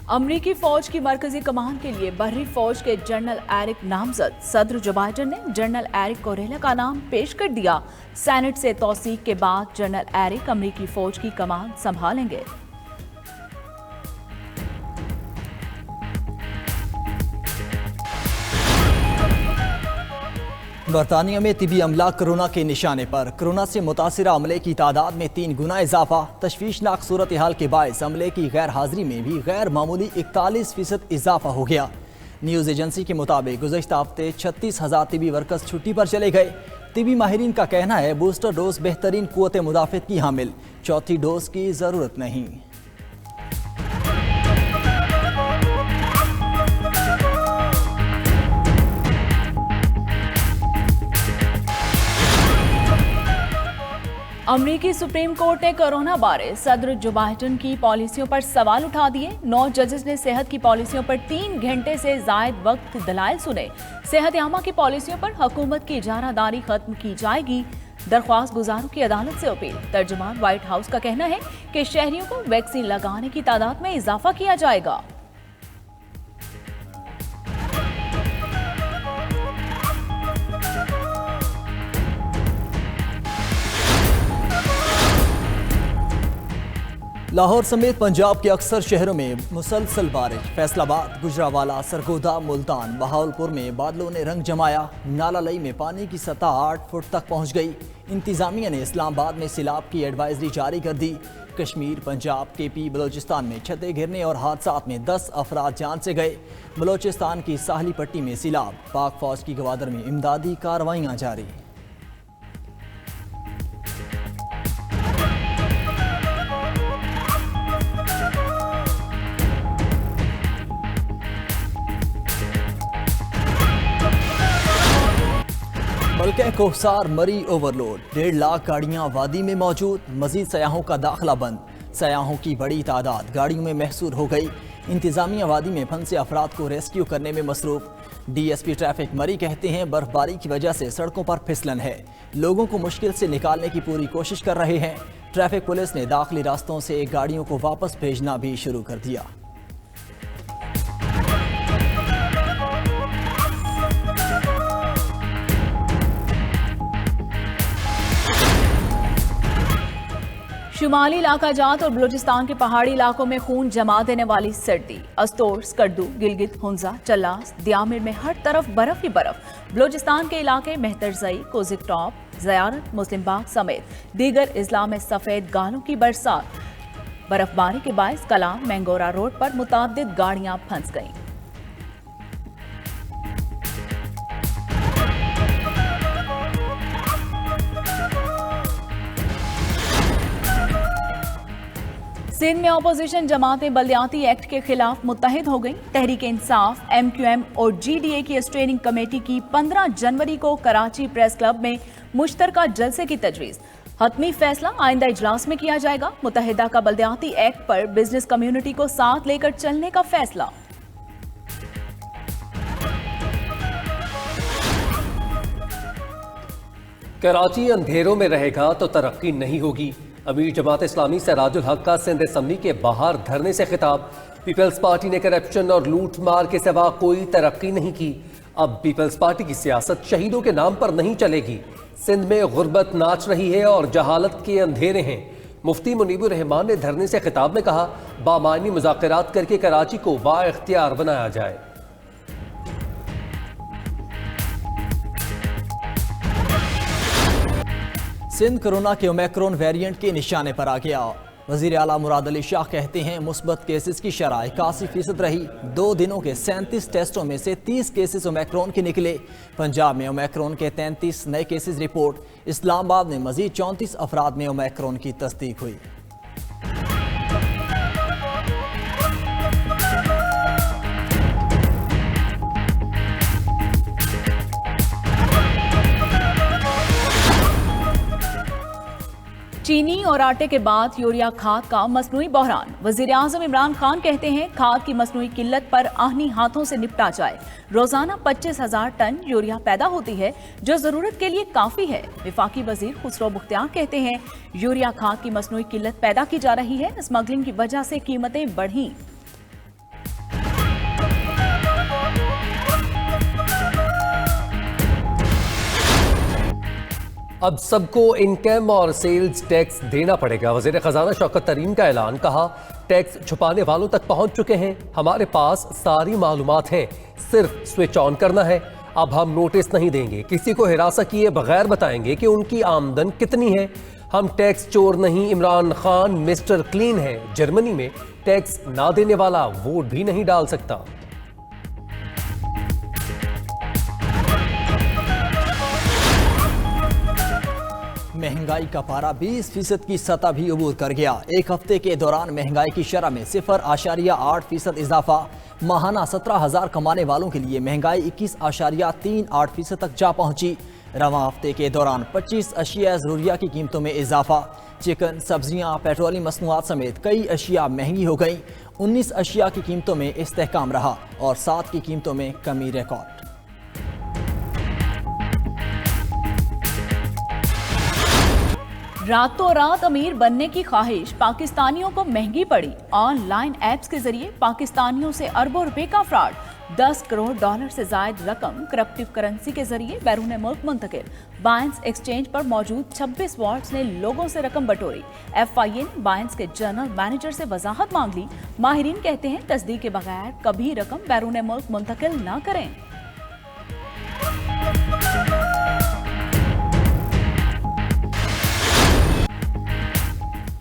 अमरीकी फौज की मरकजी कमान के लिए बहरी फौज के जनरल एरिक नामजद। सदर जो बाइडन ने जनरल एरिक कोरेला का नाम पेश कर दिया। सेनेट से तौसीक के बाद जनरल एरिक अमरीकी फौज की कमान संभालेंगे। बरतानिया में तिबी अमला कोरोना के निशाने पर। कोरोना से मुतासिरा अमले की तादाद में 3 गुना इजाफा। तशवीशनाक सूरत हाल के बायस अमले की गैर हाजिरी में भी गैर मामूली 41% इजाफा हो गया। न्यूज़ एजेंसी के मुताबिक गुज़श्ता हफ्ते 36,000 तिबी वर्कर्स छुट्टी पर चले गए। तिबी माहिरीन का कहना है बूस्टर डोज बेहतरीन कुव्वत मुदाफ़त की हामिल, चौथी डोज की ज़रूरत नहीं। अमरीकी सुप्रीम कोर्ट ने कोरोना बारे सदर जो बाइडन की पॉलिसियों पर सवाल उठा दिए। 9 जजेस ने सेहत की पॉलिसियों पर 3 घंटे से जायद वक्त दलाइल सुने। सेहत यामा की पॉलिसियों पर हुकूमत की इजारादारी खत्म की जाएगी। दरख्वास्त गुजारों की अदालत से अपील। तर्जुमान व्हाइट हाउस का कहना है कि शहरियों को वैक्सीन लगाने की तादाद में इजाफा किया जाएगा। लाहौर समेत पंजाब के अक्सर शहरों में मुसलसल बारिश। फैसलाबाद, गुजरावाला, सरगोदा, मुल्तान, बहावलपुर में बादलों ने रंग जमाया। नाला लई में पानी की सतह 8 फुट तक पहुंच गई। इंतजामिया ने इस्लामाबाद में सैलाब की एडवाइजरी जारी कर दी। कश्मीर, पंजाब, केपी, बलोचिस्तान में छतें गिरने और हादसात में 10 अफराद जान से गए। बलोचिस्तान की साहली पट्टी में सैलाब। पाक फौज की गवादर में इमदादी कार्रवाइयाँ जारी। बल्कि कोहसार मरी ओवरलोड। 1.5 लाख गाड़ियां वादी में मौजूद। मजीद सयाहों का दाखिला बंद। सयाहों की बड़ी तादाद गाड़ियों में महसूर हो गई। इंतजामिया वादी में फंसे अफराद को रेस्क्यू करने में मसरूफ। DSP ट्रैफिक मरी कहते हैं बर्फबारी की वजह से सड़कों पर फिसलन है। लोगों को मुश्किल से निकालने की पूरी कोशिश कर रहे हैं। ट्रैफिक पुलिस ने दाखिली रास्तों से गाड़ियों को वापस भेजना भी शुरू कर दिया। शुमाली इलाका जात और बलूचिस्तान के पहाड़ी इलाकों में खून जमा देने वाली सर्दी। अस्तोर, स्कर्दू, गिलगित, हुंजा, चल्लास, दियामिर में हर तरफ बर्फ ही बर्फ। बलूचिस्तान के इलाके मेहतरजई, कोजिक टॉप, ज़यारत, मुस्लिम बाग समेत दीगर अजला में सफ़ेद गालों की बरसात। बर्फबारी के बायस कलाम मैंगोरा रोड पर मुताद्दिद गाड़ियां फंस गईं। सिंध में अपोजिशन जमातें बल्दियाती एक्ट के खिलाफ मुत्तहिद हो गई। तहरीक इंसाफ, MQM और GDA की स्टेयरिंग कमेटी की 15 जनवरी को कराची प्रेस क्लब में मुश्तरका जलसे की तजवीज़। हतमी फैसला आइंदा इजलास में किया जाएगा। मुत्तहिदा का बल्दियाती एक्ट पर बिजनेस कम्युनिटी को साथ लेकर चलने का फैसला। कराची अंधेरों में रहेगा तो तरक्की नहीं होगी। अमीर जमात इस्लामी सराजुल हक का सिंध असम्बली के बाहर धरने से खिताब। पीपल्स पार्टी ने करप्शन और लूट मार के सिवा कोई तरक्की नहीं की। अब पीपल्स पार्टी की सियासत शहीदों के नाम पर नहीं चलेगी। सिंध में गुर्बत नाच रही है और जहालत के अंधेरे हैं। मुफ्ती मुनीबुर रहमान ने धरने से खिताब में कहा, बामानी मुज़ाकरात करके कराची को बाइख्तियार बनाया जाए। सिंध कोरोना के ओमिक्रॉन वेरिएंट के निशाने पर आ गया। वज़ीर आला मुराद अली शाह कहते हैं मुस्बत केसेस की शरह 81% रही। 2 दिनों के 37 टेस्टों में से 30 केसेस ओमिक्रॉन के निकले। पंजाब में ओमिक्रॉन के 33 नए केसेस रिपोर्ट। इस्लामाबाद में मजीद 34 अफराद में ओमिक्रॉन की तस्दीक हुई। चीनी और आटे के बाद यूरिया खाद का मसनूई बहरान। वजीर आजम इमरान खान कहते हैं खाद की मसनूई किल्लत पर आहनी हाथों से निपटा जाए। रोजाना 25,000 टन यूरिया पैदा होती है जो जरूरत के लिए काफी है। विफाकी वजीर खुसरो बुख्तियार कहते हैं यूरिया खाद की मसनूई किल्लत पैदा की जा रही है, स्मगलिंग की वजह से कीमतें बढ़ी। अब सबको इनकम और सेल्स टैक्स देना पड़ेगा। वज़ीर खजाना शौकत तरीन का ऐलान, कहा टैक्स छुपाने वालों तक पहुंच चुके हैं, हमारे पास सारी मालूमात है, सिर्फ स्विच ऑन करना है। अब हम नोटिस नहीं देंगे, किसी को हिरासत किए बगैर बताएंगे कि उनकी आमदन कितनी है। हम टैक्स चोर नहीं, इमरान खान मिस्टर क्लीन है। जर्मनी में टैक्स ना देने वाला वोट भी नहीं डाल सकता। महंगाई का पारा 20% की सतह भी अबूर कर गया। एक हफ्ते के दौरान महंगाई की शरह में 0.8% इजाफा। माहाना 17,000 कमाने वालों के लिए महंगाई 21.38% तक जा पहुंची। रवां हफ्ते के दौरान 25 अशिया ज़रूरिया की कीमतों में इजाफा। चिकन, सब्जियां, पेट्रोलियम मसनूआत समेत कई अशिया महंगी हो गईं। 19 अशिया की कीमतों में इस्तेहकाम रहा और 7 की कीमतों में कमी रिकॉर्ड। रातों रात अमीर बनने की ख्वाहिश पाकिस्तानियों को महंगी पड़ी। ऑनलाइन ऐप्स के जरिए पाकिस्तानियों से अरबों रुपए का फ्रॉड। 10 करोड़ डॉलर से जायद रकम करप्टिव करेंसी के जरिए बैरून मुल्क मुंतकिल। बायंस एक्सचेंज पर मौजूद 26 वॉट्स ने लोगों से रकम बटोरी। FIA ने बायंस के जनरल मैनेजर से वजाहत मांग ली। माहिरीन कहते हैं तस्दीक के बगैर कभी रकम बैरून मुल्क मुंतकिल ना करें।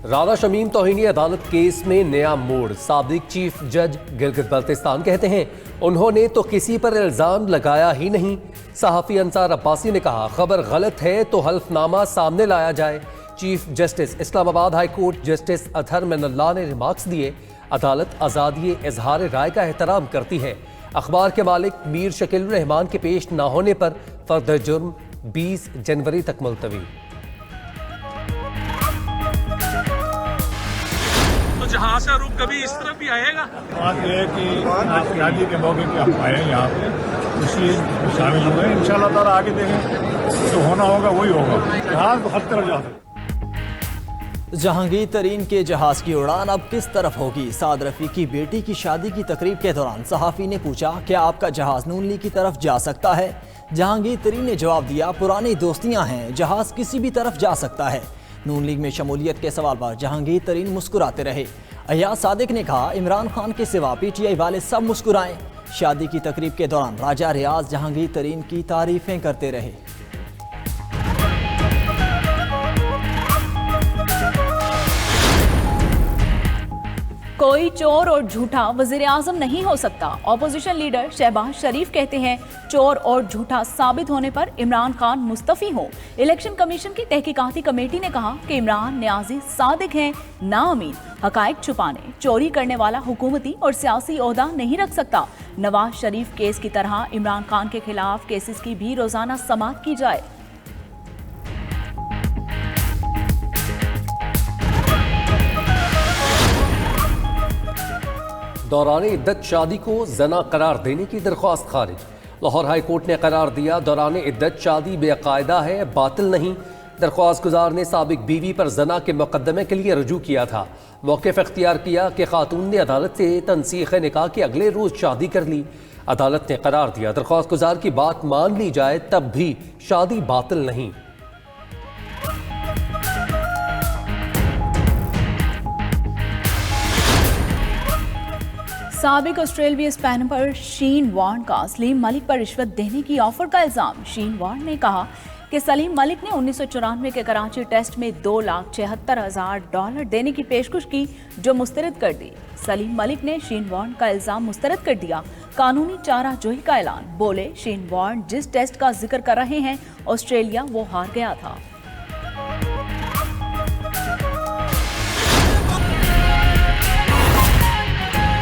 राना शमीम तौहीनी अदालत केस में नया मोड़। साबिक चीफ जज गिलगित बल्तिस्तान कहते हैं उन्होंने तो किसी पर इल्जाम लगाया ही नहीं। सहाफ़ी अंसार अब्बासी ने कहा खबर गलत है तो हल्फनामा सामने लाया जाए। Chief justice Islamabad high court justice Athar Minallah ने रिमार्क्स दिए, अदालत आज़ादी इजहार राय का एहतराम करती है। अखबार के मालिक मीर शकील रहमान के पेश न होने पर फर्द जुर्म 20 जनवरी तक मुलतवी। जहाँ से रुक कभी इस तरफ भी आएगा। बात यह है कि आज शादी के मौके पे हम आए हैं यहाँ पे, इसलिए शामिल हुए। इंशाल्लाह ताला आगे देखें जो होना होगा वही होगा। जहाज तो हर तरफ जा सकते। जहांगीर तरीन के जहाज की उड़ान अब किस तरफ होगी? साद रफी की बेटी की शादी की तकरीब के दौरान सहाफ़ी ने पूछा क्या आपका जहाज नून लीग की तरफ जा सकता है? जहांगीर तरीन ने जवाब दिया पुरानी दोस्तियां हैं, जहाज किसी भी तरफ जा सकता है। नून लीग में शमूलियत के सवाल पर जहांगीर तरीन मुस्कुराते रहे। अयाज सादिक ने कहा इमरान खान के सिवा PTI वाले सब मुस्कुराएं। शादी की तकरीब के दौरान राजा रियाज जहांगीर तरीन की तारीफें करते रहे। कोई चोर और झूठा वजीर आजम नहीं हो सकता। ऑपोजिशन लीडर शहबाज शरीफ कहते हैं चोर और झूठा साबित होने पर इमरान खान मुस्तफी हो। इलेक्शन कमीशन की तहकीकाती कमेटी ने कहा कि इमरान न्याजी सादिक हैं नाअमीन। हकायक छुपाने, चोरी करने वाला हुकूमती और सियासी ओहदा नहीं रख सकता। नवाज शरीफ केस की तरह इमरान खान के खिलाफ केसेस की भी रोजाना समाअत की जाए। दौरान इद्दत शादी को जना करार देने की दरख्वास्त खारिज। लाहौर हाई कोर्ट ने करार दिया दौरान इद्दत शादी बेकायदा है, बातिल नहीं। दरख्वास्त गुजार ने साबिक बीवी पर जना के मुकदमे के लिए रजू किया था। मौक़िफ़ इख्तियार किया कि खातून ने अदालत से तनसीख निकाह के अगले रोज़ शादी कर ली। अदालत ने करार दिया दरख्वास्त गुजार की बात मान ली जाए तब भी शादी बातिल नहीं। साबिक ऑस्ट्रेलियाई स्पिनर शीन वॉर्न का सलीम मलिक पर रिश्वत देने की ऑफर का इल्जाम। शीन वॉर्न ने कहा कि सलीम मलिक ने 1994 के कराची टेस्ट में $2,76,000 देने की पेशकश की जो मुस्तरद कर दी। सलीम मलिक ने शीन वॉर्न का इल्जाम मुस्तरद कर दिया। कानूनी चाराजोही का ऐलान। बोले शीन वॉर्न जिस टेस्ट का जिक्र कर रहे हैं ऑस्ट्रेलिया वो हार गया था।